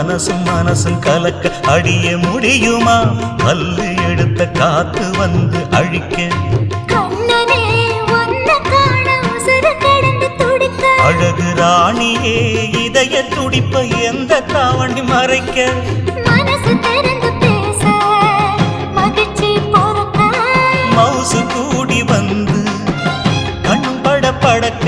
மனசும் கலக்க அடிய முடியுமா பல்லு எடுத்த காத்து வந்து அழிக்க அழகு ராணியே இதய துடிப்ப எந்த தாவண்டி மறைக்க மனசு திறந்து பேச மகிழ்ச்சி பொறுக்க மவுசு கூடி வந்து கண் பட படக்க